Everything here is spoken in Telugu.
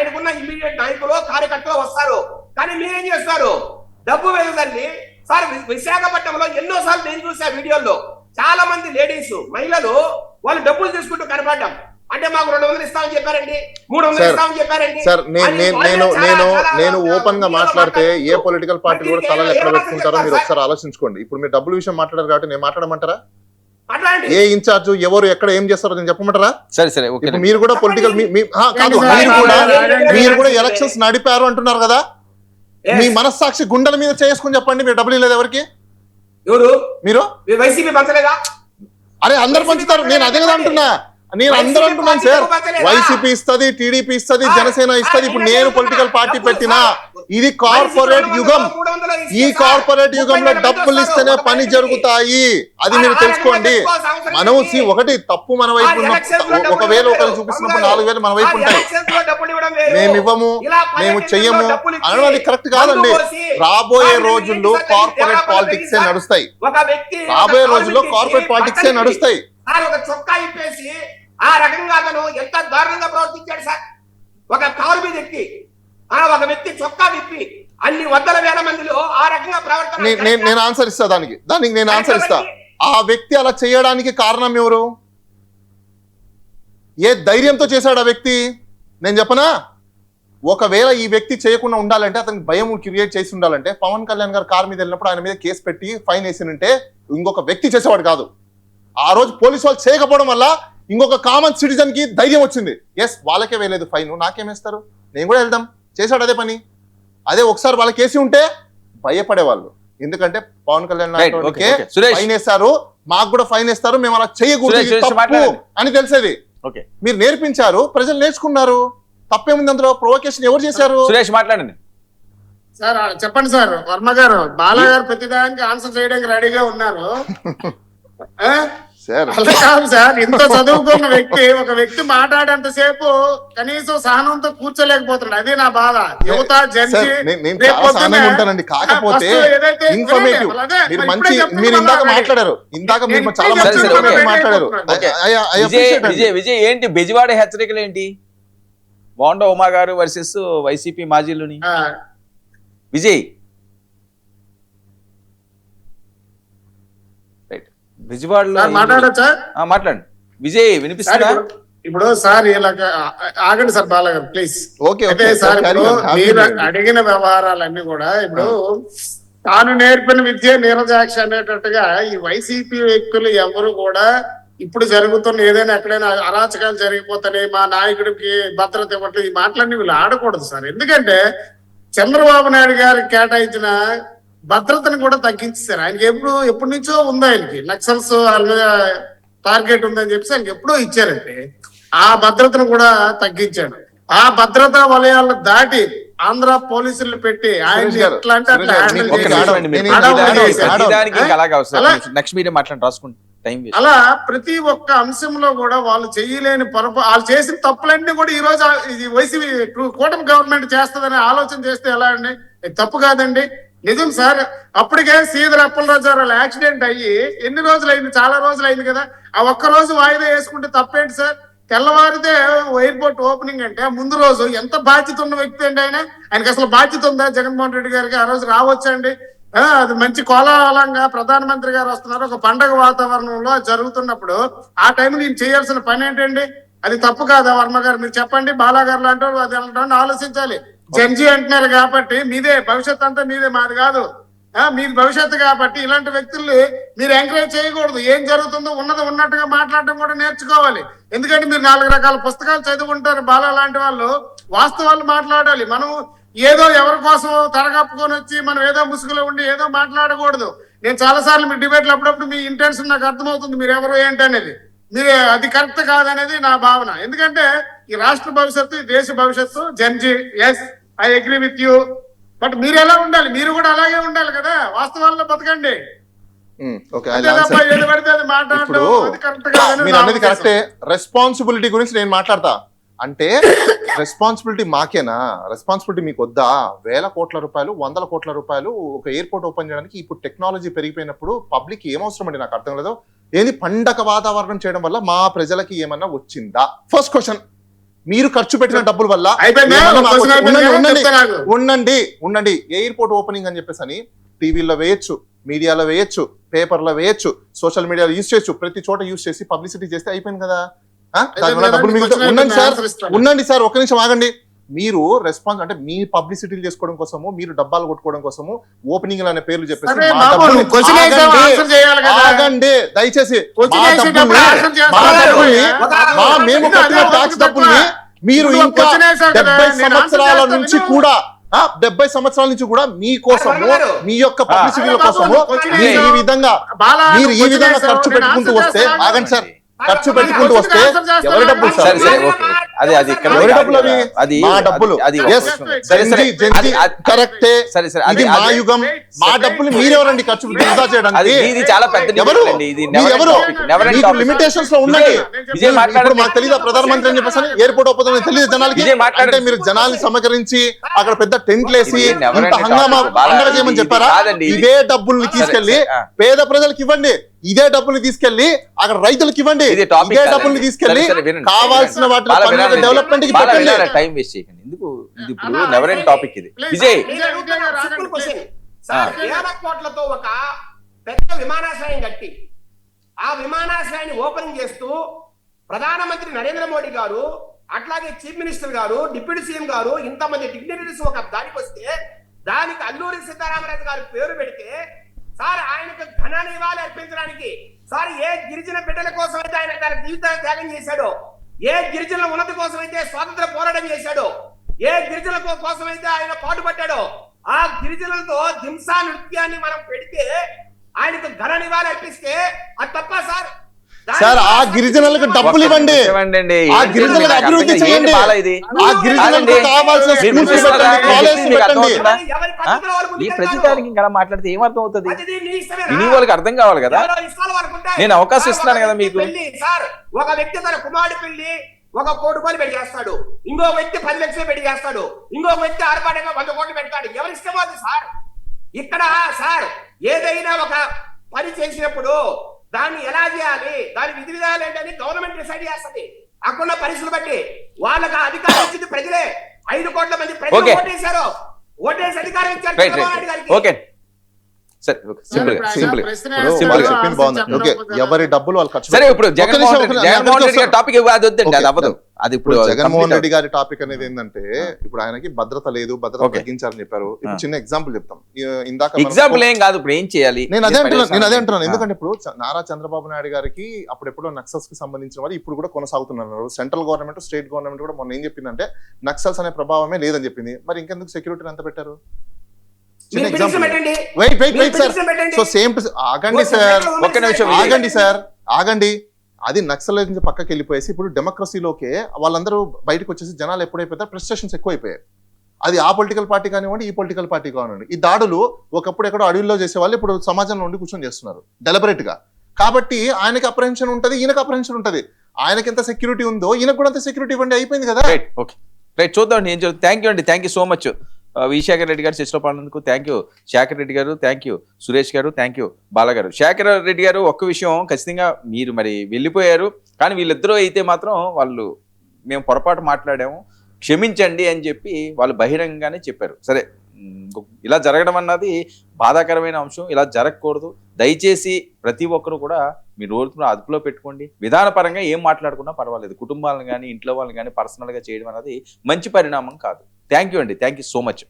ఆయనకున్న ఇమ్మీడియట్ నాయకులు కార్యకర్తలు వస్తారు. కానీ మీరేం చేస్తారు? డబ్బు వెళ్దండి సార్. విశాఖపట్నంలో ఎన్నోసార్లు నేను చూసా వీడియోల్లో, చాలా మంది లేడీస్ మహిళలు వాళ్ళు డబ్బులు తీసుకుంటూ కనపడ్డాం. అంటే మాకు 200 ఇస్తామని చెప్పారండి, 300 ఇస్తామని చెప్పారండి. సార్ నేను ఓపెన్ గా మాట్లాడితే ఏ పొలిటికల్ పార్టీ కూడా తలలు ఎక్కడ పెట్టుకుంటారో మీరు ఒకసారి ఆలోచించుకోండి. ఇప్పుడు మీరు డబ్బుల విషయం మాట్లాడారు కాబట్టి నేను మాట్లాడమంటారా? ఏ ఇన్ఛార్జ్ ఎవరు ఎక్కడ ఏం చేస్తారో నేను చెప్పమంటారా? సరే మీరు కూడా పొలిటికల్ కాదు, మీరు కూడా ఎలక్షన్స్ నడిపారు అంటున్నారు కదా, మీ మనస్సాక్షి గుండెల మీద చేసుకుని చెప్పండి. మీరు డబ్బులు ఇవ్వలేదు ఎవరికి? మీరు వైసీపీ పంచలేదా? అరే అందరు పంచుతారు, నేను అదే కదా అంటున్నా. నేను అందరూ అంటున్నాను సార్, వైసీపీ ఇస్తుంది, టీడీపీ ఇస్తుంది, జనసేన ఇస్తుంది. ఇప్పుడు నేను పొలిటికల్ పార్టీ పెట్టినా ఇది కార్పొరేట్ యుగం. ఈ కార్పొరేట్ యుగంలో డబ్బులు ఇస్తేనే పని జరుగుతాయి, అది మీరు తెలుసుకోండి. మనం ఒకటి తప్పు మన వైపు, ఒకవేళ ఒకరు చూపిస్తున్నప్పుడు 4000 మన వైపు ఉంటాయి. మేము ఇవ్వము, మేము చెయ్యము అనడం అది కరెక్ట్ కాదండి. రాబోయే రోజుల్లో కార్పొరేట్ పాలిటిక్సే నడుస్తాయి. రాబోయే రోజుల్లో కార్పొరేట్ పాలిటిక్సే నడుస్తాయి. ఒక చొక్కా ఇప్పేసి ఆ రకంగా అతను ఎంత దారుణంగా ప్రవర్తించాడు సార్. ఒక కారు మీద ఎక్కి ఒక వ్యక్తి చొక్కా విప్పి అన్ని వందల వేల మందిలో ఆ రకంగా ప్రవర్తన. నేను ఆన్సర్ ఇస్తా దానికి నేను ఆన్సర్ ఇస్తా. ఆ వ్యక్తి అలా చేయడానికి కారణం ఎవరు? ఏ ధైర్యంతో చేశాడు ఆ వ్యక్తి? నేను చెప్పనా? ఒకవేళ ఈ వ్యక్తి చేయకుండా ఉండాలంటే, అతనికి భయం క్రియేట్ చేసి ఉండాలంటే, పవన్ కళ్యాణ్ గారు కారు మీద వెళ్ళినప్పుడు ఆయన మీద కేసు పెట్టి ఫైన్ వేసినంటే ఇంకొక వ్యక్తి చేసేవాడు కాదు. ఆ రోజు పోలీసు వాళ్ళు చేయకపోవడం వల్ల ఇంకొక కామన్ సిటిజన్ కి ధైర్యం వచ్చింది. ఎస్, వాళ్ళకే వేయలేదు ఫైన్, నాకేమేస్తారు, నేను కూడా వెళ్దాం. చేశాడు అదే పని. అదే ఒకసారి వాళ్ళకి వేసి ఉంటే భయపడేవాళ్ళు. ఎందుకంటే పవన్ కళ్యాణ్ ఫైన్ వేస్తారు, మాకు కూడా ఫైన్ వేస్తారు, మేము అలా చేయకూడదు అని తెలిసేది. మీరు నేర్పించారు, ప్రజలు నేర్చుకున్నారు. తప్పేముంది అందులో? ప్రొవోకేషన్ ఎవరు చేశారు? సురేష్ మాట్లాడండి సార్. చెప్పండి సార్. వర్మ గారు, బాలా గారు ప్రతిదానికి ఆన్సర్ చేయడానికి రెడీగా ఉన్నారు. సార్, ఇంత చదువుకున్న వ్యక్తి, ఒక వ్యక్తి మాట్లాడేంతసేపు కనీసం సహనంతో కూర్చోలేకపోతున్నాడు. అదే నా బాధ. యువత ఉంటానండి, కాకపోతే ఇన్ఫర్మేటివ్. మీరు మంచి, మీరు ఇందాక మాట్లాడారు, మీరు చాలా మంచి మాట్లాడారు. విజయ్ ఏంటి బెజవాడ హెచ్చరికలు ఏంటి? బోండా ఉమా గారు వర్సెస్ వైసీపీ మాజీలుని. విజయ్ విజయవాడలో మాట్లాడండి. విజయ్ వినిపిస్తుందా? ఇప్పుడు సార్ ఇలాగ ఆగండి సార్, బాలా గారు ప్లీజ్. ఓకే సార్, మీరు అడిగిన వ్యవహారాలన్నీ కూడా ఇప్పుడు తాను నేర్పిన విద్య నీరజాక్ష అనేటట్టుగా ఈ వైసీపీ వ్యక్తులు ఎవరు కూడా ఇప్పుడు జరుగుతున్న ఏదైనా ఎక్కడైనా అరాచకాలు జరిగిపోతాయి, మా నాయకుడికి భద్రత ఇవ్వట్లేదు, ఈ మాటలన్నీ వీళ్ళు ఆడకూడదు సార్. ఎందుకంటే చంద్రబాబు నాయుడు గారికి కేటాయించిన భద్రతను కూడా తగ్గించారు. ఆయనకి ఎప్పటి నుంచో ఉంది, ఆయనకి నక్సల్స్ వాళ్ళ మీద టార్గెట్ ఉందని చెప్పేసి ఆయనకి ఎప్పుడో ఇచ్చారంటే ఆ భద్రతను కూడా తగ్గించాడు. ఆ భద్రతా వలయాలను దాటి ఆంధ్ర పోలీసులు పెట్టి ఆయన ఎట్లా అంటే అలా ప్రతి ఒక్క అంశంలో కూడా వాళ్ళు చేయలేని వాళ్ళు చేసిన తప్పులన్నీ కూడా ఈ రోజు వైసీపీ కూటమి గవర్నమెంట్ చేస్తుందని ఆలోచన చేస్తే ఎలా అండి? తప్పు కాదండి, నిజం సార్. అప్పటికే శ్రీధర్ అప్పలరాజు యాక్సిడెంట్ అయ్యి ఎన్ని రోజులు అయింది? చాలా రోజులు అయింది కదా. ఆ ఒక్క రోజు వాయిదా వేసుకుంటే తప్పేంటి సార్? తెల్లవారితే ఎయిర్పోర్ట్ ఓపెనింగ్ అంటే ముందు రోజు ఎంత బాధ్యత ఉన్న వ్యక్తి అండి ఆయనకి అసలు బాధ్యత ఉందా? జగన్మోహన్ రెడ్డి గారికి ఆ రోజు రావచ్చండి. అది మంచి కోలాహలంగా ప్రధానమంత్రి గారు వస్తున్నారు, ఒక పండగ వాతావరణంలో జరుగుతున్నప్పుడు ఆ టైంలో నేను చేయాల్సిన పని ఏంటండి? అది తప్పు కాదా వర్మ గారు? మీరు చెప్పండి. బాలా గారు లాంటి వాళ్ళు అది వెళ్ళడం ఆలోచించాలి. జంజీ అంటున్నారు కాబట్టి మీదే భవిష్యత్ అంతా మీదే, మాది కాదు. మీది భవిష్యత్తు కాబట్టి ఇలాంటి వ్యక్తుల్ని మీరు ఎంకరేజ్ చేయకూడదు. ఏం జరుగుతుందో ఉన్నది ఉన్నట్టుగా మాట్లాడడం కూడా నేర్చుకోవాలి. ఎందుకంటే మీరు 4 రకాల పుస్తకాలు చదువుకుంటారు. బాలా లాంటి వాళ్ళు వాస్తవాలు మాట్లాడాలి. మనం ఏదో ఎవరి కోసం తరగప్పుకొని వచ్చి మనం ఏదో ముసుగులో ఉండి ఏదో మాట్లాడకూడదు. నేను చాలా సార్లు మీ డిబేట్లు అప్పుడప్పుడు మీ ఇంటెన్షన్ నాకు అర్థమవుతుంది, మీరు ఎవరు ఏంటి అనేది. మీరు అది కరెక్ట్ కాదనేది నా భావన. ఎందుకంటే ఈ రాష్ట్ర భవిష్యత్తు, ఈ దేశ భవిష్యత్తు Gen Z. Yes, I agree with you. But మీరు ఎలా ఉండాలి? మీరు కూడా అలాగే ఉండాలి కదా, వాస్తవాల్లో బతకండి. కరెక్టే. రెస్పాన్సిబిలిటీ గురించి నేను మాట్లాడతా. అంటే రెస్పాన్సిబిలిటీ మాకేనా? రెస్పాన్సిబిలిటీ మీకు వద్దా? వేల కోట్ల రూపాయలు, 100 కోట్ల రూపాయలు ఒక ఎయిర్పోర్ట్ ఓపెన్ చేయడానికి ఇప్పుడు టెక్నాలజీ పెరిగిపోయినప్పుడు పబ్లిక్ ఏమవసరం అండి? నాకు అర్థం లేదు. ఏంది పండగ వాతావరణం చేయడం వల్ల మా ప్రజలకి ఏమన్నా వచ్చిందా? First question. మీరు ఖర్చు పెట్టిన డబ్బుల వల్ల అయిపోయిందా? ఏమన్నా ఒక మాకు క్వశ్చన్ అయిపోయింది కదా? ఉండండి, చెప్తా నాకు. ఉండండి ఎయిర్పోర్ట్ ఓపెనింగ్ అని చెప్పేసి అని టీవీలో వేయొచ్చు, మీడియాలో వేయొచ్చు, పేపర్లో వేయొచ్చు, సోషల్ మీడియాలో యూజ్ చేయొచ్చు, ప్రతి చోట యూజ్ చేసి పబ్లిసిటీ చేస్తే అయిపోయింది కదా. దానివల్ల డబ్బులు మిగులుతాయి. ఉండండి సార్ ఒక్క నిమిషం ఆగండి. మీరు రెస్పాన్స్ అంటే మీ పబ్లిసిటీలు చేసుకోవడం కోసము, మీరు డబ్బాలు కొట్టుకోవడం కోసము ఓపెనింగ్ అనే పేర్లు చెప్పేసి సరే మా బాబు, డబ్బుల్ని- నువ్వు క్వశ్చన్ వేసావు, ఆన్సర్ చేయాలి కదా. ఆగండి దయచేసి క్వశ్చన్ మా వేసేటప్పుడు డబ్బుల్ని- ఆన్సర్ చేయాలి. మా డబ్బుల్ని, ఒక- మేము ఒక- కట్టిన ఒక- ట్యాక్స్ ఒక- డబ్బుల్ని మీరు నువ్వు ఇంకా క్వశ్చన్ వేసావు కదా, 70 నేను సంవత్సరాల ఆన్సర్ నుంచి చేస్తాను. కూడా 70 సంవత్సరాల నుంచి కూడా మీకోసము, మీ యొక్క పబ్లిసిటీల అరే బాబు, కోసము నువ్వు క్వశ్చన్ మీరు ఈ వేసావు. విధంగా బాలా, మీరు నువ్వు ఈ క్వశ్చన్ విధంగా వేసావు, ఖర్చు నేను పెట్టుకుంటూ ఆన్సర్ వస్తే చేస్తాను. ఆగండి సార్, ఖర్చు మరి పెట్టుకుంటూ క్వశ్చన్ వస్తే ఆన్సర్ చేస్తాను. ఎవరి డబ్బులు సరే సార్? సరే ఓకే అది ఇక్కడ ఎవరి డబ్బులు అవి? అది మా డబ్బులు. అది Yes. సరే సరే జెన్జీ కరెక్టే. సరే సరే ఇది మా యుగం, మా డబ్బులు మీరెవరండి ఖర్చు వృధా అది చేయడానికి? ఇది చాలా పెద్ద ఎవరు? debate అండి. ఇది మీరు ఎవరు? never end మీకు topic. లిమిటేషన్స్ లో ఉండండి. విజయ్ ఇప్పుడు మాట్లాడండి. మాకు తెలియదు ప్రధానమంత్రి అని చెప్పేసి ఎయిర్పోర్ట్ ఓపెన్ తెలియదు జనాలకి. విజయ్ మాట్లాడండి. అంటే మీరు జనాల్ని సమకరించి అక్కడ పెద్ద టెంట్లు వేసి ఇది never ఇంత end హంగామా topic. బాలా, పండగ చేయమని ఇది చెప్పారా? కాదండి. ఇదే డబ్బుల్ని తీసుకెళ్లి సరే, సరే. పేద ప్రజలకు ఇవ్వండి. ఇదే డబ్బుల్ని తీసుకెళ్లి అక్కడ రైతులకు ఇవ్వండి. ఇది టాపిక్ ఇదే కాదండి. డబ్బుల్ని తీసుకెళ్లి సరే, సరే, వినండి. కావాల్సిన వాటిని బాలా పనుల వినాలండి. డెవలప్మెంట్ కి బాలా పెట్టండి. వినాలి, టైం వేస్ట్ చేయకండి. ఎందుకు ఇది ఇప్పుడు అలా నెవర్ ఎండ్ టాపిక్ ఇది. please. విజయ్ నేను అడుగుతున్నా ఒక simple question. ఆ. సార్, వేల కోట్లతో ఒక పెద్ద విమానాశ్రయం కట్టి ఆ విమానాశ్రయాన్ని ఓపెనింగ్ చేస్తూ ప్రధానమంత్రి నరేంద్ర మోడీ గారు, అట్లాగే చీఫ్ మినిస్టర్ గారు, డిప్యూటీ సీఎం గారు, ఇంతమంది డిగ్నిటరీస్ ఒక దానికి వస్తే దానికి అల్లూరి సీతారామరాజు గారి పేరు పెడితే సార్ ఆయనకు ఘన నివాళి అర్పించడానికి సార్ ఏ గిరిజన బిడ్డల కోసం అయితే ఆయన తన జీవితాన్ని త్యాగం చేశాడో, ఏ గిరిజనుల ఉన్నతి కోసం అయితే స్వాతంత్ర పోరాటం చేశాడో, ఏ గిరిజనుల కోసం అయితే ఆయన పాటుపడ్డాడో ఆ గిరిజనులతో హింసా నృత్యాన్ని మనం పెడితే ఆయనకు ఘన నివాళి అర్పిస్తే అది తప్ప సార్? సార్ ఆ గిరిజనులకు డబ్బులు ఇవ్వండి. ఇవ్వండి. ఆ గిరిజనులకు అభివృద్ధి ఏంటి చేయండి. బాలా ఇది? ఆ గిరిజనులకు కావాల్సిన మీరు స్కూల్స్ చూస్తారా? పెట్టండి, కాలేజెస్ మీకు అర్థం పెట్టండి. అవుతుందా? ఎవరి పద్ధతిలో వాళ్ళు ఈ ముందుకెళ్తారు. ప్రతిదానికి ఇంకా మాట్లాడితే ఏమర్థం అవుతుంది? అది నీ ఇష్టమేనా? విని వాళ్ళకి అర్థం కావాలి కదా. ఎవరో ఇష్టాలు వాళ్ళకు ఉంటాయి. నేను అవకాశం సార్, ఇస్తున్నాను ఒక కదా వ్యక్తి మీకు. పెళ్లి, సార్ ఒక వ్యక్తి తన కుమారుడి పెళ్లి 1 కోటి రూపాయలు పెట్టి చేస్తాడు, ఇంకో వ్యక్తి 10 లక్షలు పెట్టి చేస్తాడు, ఇంకో వ్యక్తి ఆర్భాటంగా 100 కోట్లు పెడతాడు. ఎవరి ఇష్టం అది సార్? ఇక్కడ సార్ ఏదైనా ఒక పని చేసినప్పుడు దాన్ని ఎలా చేయాలి, దాని విధి విధాలు ఏంటని గవర్నమెంట్ డిసైడ్ చేస్తుంది. అక్కడున్న పరిస్థితులు బట్టి వాళ్ళకి ఆ అధికారం ఇచ్చింది ప్రజలే. 5 కోట్ల మంది ప్రజలు Okay. ఓటేశారు. ఓటేసి అధికారం ఇచ్చారు రైట్ చంద్రబాబు నాయుడు గారికి. ఓకే సరే సింపుల్ గా సింపుల్ గా ప్రశ్న ఇప్పుడు సింపుల్ వాళ్ళు గా. చెప్పింది బాగుంది. ఓకే ఎవరి డబ్బులు వాళ్ళు ఖర్చు సరే ఇప్పుడు ఒక్క జగన్మోహన్ నిమిషం, రెడ్డి ఒక్క జగన్మోహన్ నిమిషం. రెడ్డి గారి టాపిక్ అదొద్దండి, అది అవ్వదు. అది ఇప్పుడు జగన్మోహన్ రెడ్డి గారి టాపిక్ అనేది ఏంటంటే ఇప్పుడు ఆయనకి భద్రత లేదు, భద్రత Okay. తగ్గించారని చెప్పారు. ఇప్పుడు చిన్న ఎగ్జాంపుల్ చెప్తాం. ఇందాక ఎగ్జాంపుల్ ఏం కాదు, ఇప్పుడు ఏం చేయాలి? నేను అదే అంటున్నాను ఎందుకంటే ఇప్పుడు నారా చంద్రబాబు నాయుడు గారికి అప్పుడెప్పుడో నక్సల్స్ కి సంబంధించిన వాళ్ళు ఇప్పుడు కూడా కొనసాగుతున్నారు. సెంట్రల్ గవర్నమెంట్, స్టేట్ గవర్నమెంట్ కూడా మొన్న ఏం చెప్పిందంటే నక్సల్స్ అనే ప్రభావమే లేదని చెప్పింది. మరి ఇంకెందుకు సెక్యూరిటీని ఎంత పెట్టారు? చిన్న మీరు ఎగ్జాంపుల్. పిటిషన్ పెట్టండి. వెయిట్ మీరు సార్. పిటిషన్ పెట్టండి. సో సేమ్ ఆగండి సార్, ఒక్క నిమిషం విజయ్. ఆగండి సార్, ఆగండి. అది నక్సలైజ్ నుంచి పక్కకి వెళ్ళిపోయేసి ఇప్పుడు డెమోక్రసీలోకే వాళ్ళందరూ బయటకు వచ్చేసి జనాలు ఎప్పుడైపోతారు, ప్రెస్టేషన్స్ ఎక్కువైపోయాయి. అది ఆ పొలిటికల్ పార్టీ కానివ్వండి, ఈ పొలిటికల్ పార్టీ కానివ్వండి. ఈ దాడులు ఒకప్పుడు ఎక్కడో అడవిలో చేసేవాళ్ళు ఇప్పుడు సమాజంలో ఉండి కూర్చొని చేస్తున్నారు డెలిబరేట్ గా. కాబట్టి ఆయనకి అప్రహెన్షన్ ఉంటది, ఈయనకు అప్రహెన్షన్ ఉంటది. ఆయనకి ఎంత సెక్యూరిటీ ఉందో ఈయనకు కూడా అంత సెక్యూరిటీ ఇవ్వండి, అయిపోయింది కదా. రైట్ ఓకే రైట్ చూద్దాం ఏం జరుగుతుంది. థ్యాంక్ యూ అండి, thank you so much. Shekhar Reddy గారు చర్చలో పాల్గొన్నందుకు థ్యాంక్ యూ. శేఖర్ రెడ్డి గారు థ్యాంక్ యూ, సురేష్ గారు థ్యాంక్ యూ, బాలా గారు. శేఖర్ రెడ్డి గారు ఒక్క విషయం ఖచ్చితంగా మీరు మరి వెళ్ళిపోయారు, కానీ వీళ్ళిద్దరూ అయితే మాత్రం వాళ్ళు మేము పొరపాటు మాట్లాడాము క్షమించండి అని చెప్పి వాళ్ళు బహిరంగంగానే చెప్పారు. సరే ఇలా జరగడం అన్నది బాధాకరమైన అంశం, ఇలా జరగకూడదు. దయచేసి ప్రతి ఒక్కరు కూడా మీ నోరును అదుపులో పెట్టుకోండి. విధానపరంగా ఏం మాట్లాడుకున్నా పర్వాలేదు, కుటుంబాలను కానీ ఇంట్లో వాళ్ళని కానీ పర్సనల్గా చేయడం అనేది మంచి పరిణామం కాదు. థ్యాంక్ యూ అండి, థ్యాంక్ యూ సో మచ్.